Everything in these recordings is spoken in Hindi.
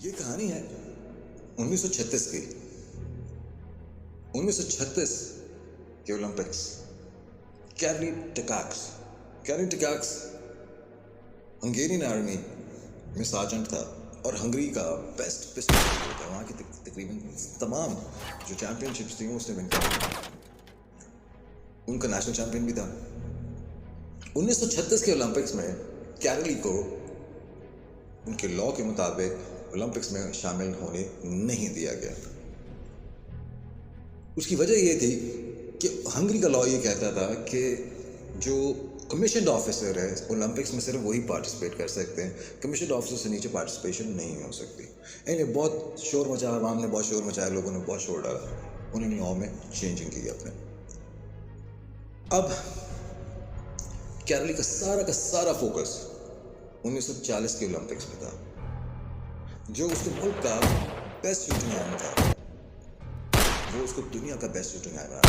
ये कहानी है 1936 की। 1936 के ओलंपिक्स। कैरली टिकाक्स हंगेरियन आर्मी में सार्जेंट था और हंगरी का बेस्ट पिस्टल शूटर था। वहाँ की तकरीबन तमाम जो चैंपियनशिप्स थी उसने विन किया। उनका नेशनल चैंपियन भी था। 1936 के ओलंपिक्स में कैरली को उनके लॉ के मुताबिक ओलंपिक्स में शामिल होने नहीं दिया गया। उसकी वजह यह थी कि हंगरी का लॉ ये कहता था कि जो कमीशन्ड ऑफिसर है ओलंपिक्स में सिर्फ वही पार्टिसिपेट कर सकते हैं, कमीशन्ड ऑफिसर से नीचे पार्टिसिपेशन नहीं हो सकती। इन्हें बहुत शोर मचाया, आवाम ने बहुत शोर मचाया, लोगों ने बहुत शोर डाला। उन्होंने लॉ में चेंजिंग की अपने। अब कैरली का सारा फोकस 1940 के ओलंपिक्स में था, जो उसके मुल्क का बेस्ट शूटिंग हैंड था। वो उसको दुनिया का बेस्ट शूटिंग हैंड था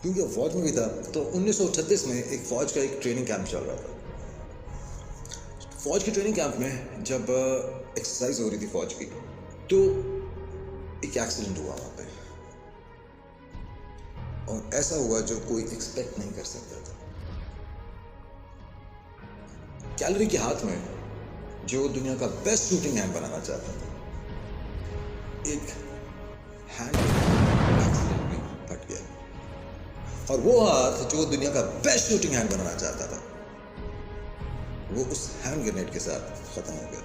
क्योंकि वो फौज में भी था। तो 1936 में एक फौज का एक ट्रेनिंग कैंप चल रहा था। फौज के ट्रेनिंग कैंप में जब एक्सरसाइज हो रही थी फौज की, तो एक एक्सीडेंट हुआ वहां पे, और ऐसा हुआ जो कोई एक्सपेक्ट नहीं कर सकता था। कैलरी के हाथ में, जो दुनिया का बेस्ट शूटिंग हैंड बनाना चाहता था, एक हैंड एक्सीडेंटली फट गया, और वो हाथ जो दुनिया का बेस्ट शूटिंग हैंड बनाना चाहता था, वो उस हैंड ग्रेनेड के साथ खत्म हो गया।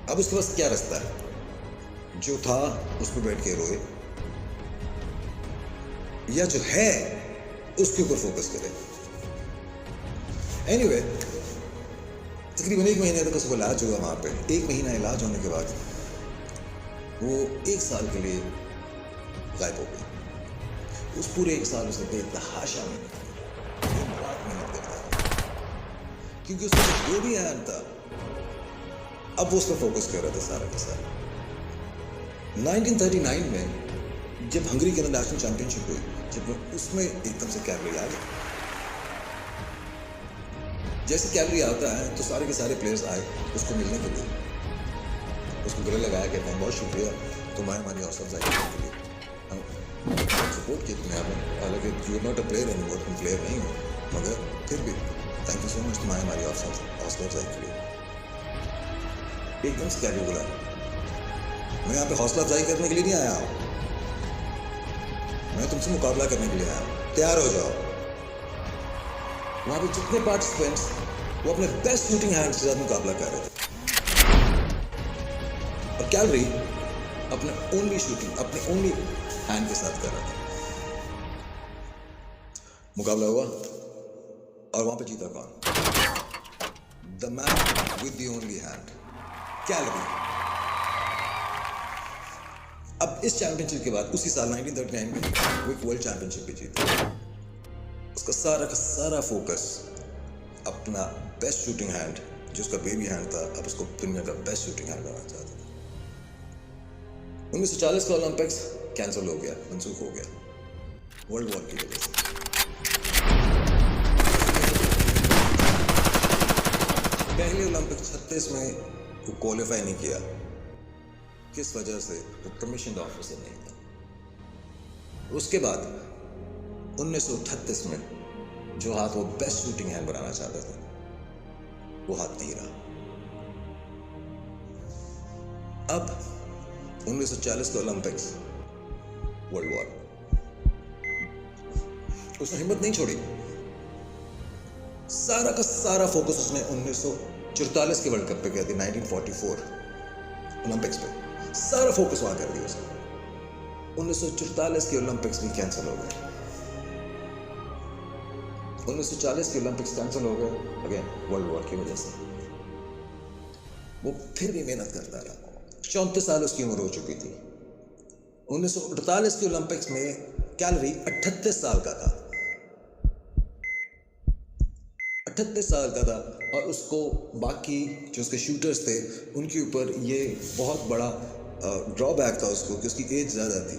अब उसके पास क्या रास्ता है? जो था उस पर बैठ के रोए, या जो है उसके ऊपर फोकस करे। एनीवे, तकरीबन 1 महीने तक उसको इलाज हुआ वहां पे। 1 महीना इलाज होने के बाद वो 1 साल के लिए गायब हो गई। उस पूरे 1 साल उसने बेतहाशा मेहनत करता था, क्योंकि उसका जो भी हैंड था, अब वो उस पर फोकस कर रहा था सारा का सारा। 1939 में जब हंगरी के अंदर नेशनल चैंपियनशिप हुई, जब उसमें एकदम से कैलरी आ गई। जैसे कैलरी आता है तो सारे के सारे प्लेयर्स आए उसको मिलने के लिए, उसको गले लगाया, कहते हैं बहुत शुक्रिया तुम्हारे हमारी हौसला अफजाई करने के लिए, हम सपोर्ट किया तुम्हें। आपने, हालांकि you are not a player any more, तुम प्लेयर नहीं हो, मगर फिर भी थैंक यू सो मच तुम्हारे हमारी हौसला अफजाई के लिए। एकदम से कैलरी बोला, मैं यहाँ पे हौसला अफजाई करने के लिए नहीं आया हूँ, मैं तुमसे मुकाबला करने के लिए आया हूँ, तैयार हो जाओ। वहां पे जितने पार्टिसिपेंट्स वो अपने बेस्ट शूटिंग हैंड के साथ मुकाबला कर रहे थे, और कैलरी अपने ओनली शूटिंग, अपने ओनली हैंड के साथ कर रहा था। मुकाबला हुआ और वहां पे जीता कौन? The man with the only hand, calorie. अब इस चैंपियनशिप के बाद उसी साल 1939 में वो एक वर्ल्ड चैंपियनशिप भी जीता। उसका सारा फोकस अपना बेस्ट शूटिंग हैंड, जो उसका बेबी हैंड था, अब उसको दुनिया का बेस्ट शूटिंग हैंड बनाना चाहता था। 1940 का ओलंपिक्स कैंसिल हो गया, मंसूख हो गया वर्ल्ड वॉर की वजह से। पहले ओलंपिक 36 में वो क्वालिफाई नहीं किया। किस वजह से? वो कमीशन्ड ऑफिसर नहीं था। उसके बाद 1938 में जो हाथ वो बेस्ट शूटिंग हैंड बनाना चाहता था, वो हाथ नहीं रहा। अब 1940 का ओलंपिक्स, वर्ल्ड वॉर, उसने हिम्मत नहीं छोड़ी। सारा का सारा फोकस उसने 1944 के वर्ल्ड कप पे किया था, 1944 ओलंपिक्स पे सारा फोकस वहां कर दिया उसने। 1944 के ओलंपिक्स भी कैंसिल हो गए। 1940 के ओलंपिक्स कैंसिल हो गए अगेन वर्ल्ड वॉर की वजह से। वो फिर भी मेहनत करता रहा। 34 साल उसकी उम्र हो चुकी थी। 1948 के ओलंपिक्स में कैलरी 38 साल का था। 38 साल का था, और उसको बाकी जो उसके शूटर्स थे उनके ऊपर ये बहुत बड़ा ड्रॉबैक था उसको, कि उसकी एज ज़्यादा थी।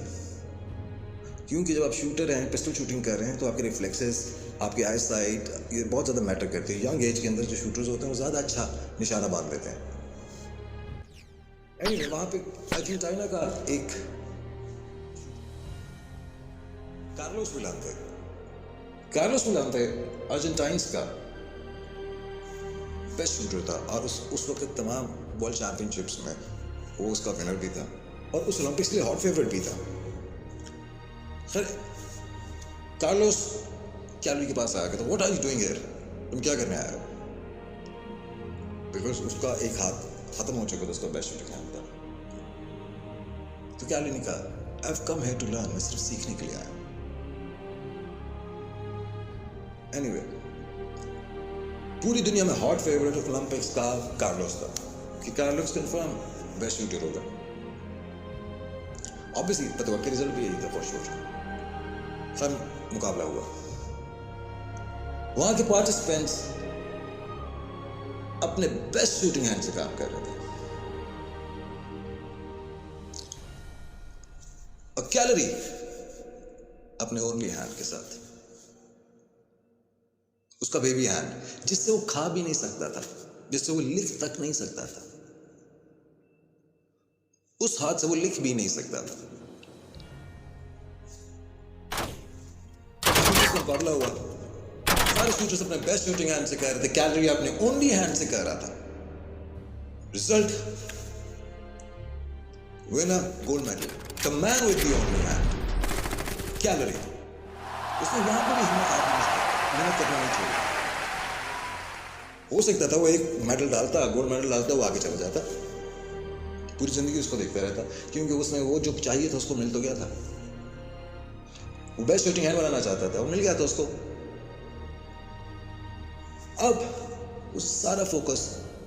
क्योंकि जब आप शूटर हैं, पिस्टल शूटिंग कर रहे हैं, तो आपके रिफ्लेक्सेस, आपकी आई साइट, ये बहुत ज़्यादा मैटर करती है। यंग एज के अंदर जो शूटर्स होते हैं वो ज़्यादा अच्छा निशाना बांध लेते हैं। एनीवे, वहाँ पे अर्जेंटीना का एक कार्लोस विलांते अर्जेंटाइंस का बेस्ट शूटर था, और उस वक्त तमाम वर्ल्ड चैंपियनशिप्स में वो उसका विनर भी था, और उस ओलंपिक्स के लिए हॉट फेवरेट भी था। खैर, कार्लोस कैलोरी के पास आया, कहता what are you doing here, तुम क्या करने आए हो? बिकॉज उसका एक हाथ खत्म हो चुका था, उसका बेस्ट शूटिंग हैंड था। तो कैलोरी ने कहा I have come here to learn, मैं सिर्फ सीखने के लिए आया। एनीवे, पूरी दुनिया में हॉट फेवरेट ओलंपिक्स का कार्लोस था कि कार्लोस कंफर्म बेस्ट शूटर होगा। ऑब्वियसली पता के रिजल्ट भी यही था फॉर श्योर। खैर, मुकाबला हुआ। वहां के पार्टिसिपेंट्स अपने बेस्ट शूटिंग हैंड से काम कर रहे थे, और कैलोरी अपने ओनली हैंड के साथ, उसका बेबी हैंड, जिससे वो खा भी नहीं सकता था, जिससे वो लिख तक नहीं सकता था, उस हाथ से वो लिख भी नहीं सकता था। मुकाबला हुआ, सारे शूटर्स अपने बेस्ट शूटिंग हैंड से कर रहे थे, कैलोरी अपने ओनली हैंड से कर रहा था। Result, winner gold medal, the man with the only hand, calorie. उसने यहां पर भी मेहनत करना नहीं चाहिए। हो सकता था वो एक मेडल डालता, गोल्ड मेडल डालता, वो आगे चला जाता, पूरी जिंदगी उसको देखता रहता, क्योंकि उसने वो जो चाहिए था उसको मिल तो गया था। वो बेस्ट शूटिंग हैंड बनाना चाहता था, वो मिल गया था उसको। अब उस सारा फोकस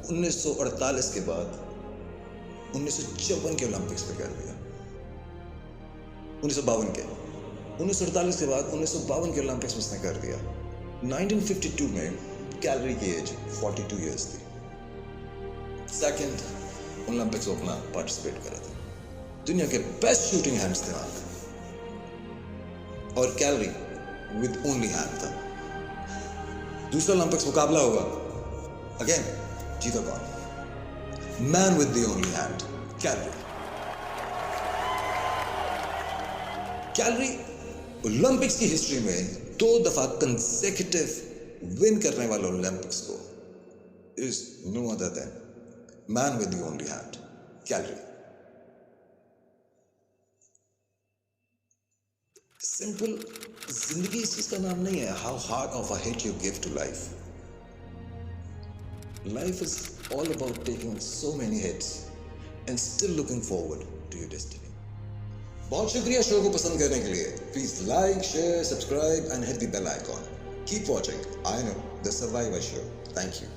1948 के बाद 1954 के ओलंपिक्स पे कर दिया। 1948 के बाद 1952 के ओलंपिक्स में उसने कर दिया। 1952 में कैलोरी की एज 42 इयर्स थी। सेकंड ओलंपिक्स में अपना पार्टिसिपेट करा था। दुनिया के बेस्ट शूटिंग हैंड्स थे वहां, और कैलोरी विद ओनली हैंड था। दूसरा ओलंपिक्स मुकाबला हुआ, अगेन जीता कौन? Man with the only hand, Karoly. Karoly Olympics की हिस्ट्री में 2 दफा कंसेक्यूटिव विन करने वाला ओलंपिक्स को is no other than man with the only hand, Karoly. Simple, जिंदगी इस चीज का नाम नहीं है how hard of a hit you give to life. Life is all about taking so many hits and still looking forward to your destiny. बहुत शुक्रिया शो को पसंद करने के लिए। Please like, share, subscribe and hit the bell icon. Keep watching I know the survivor show. Thank you.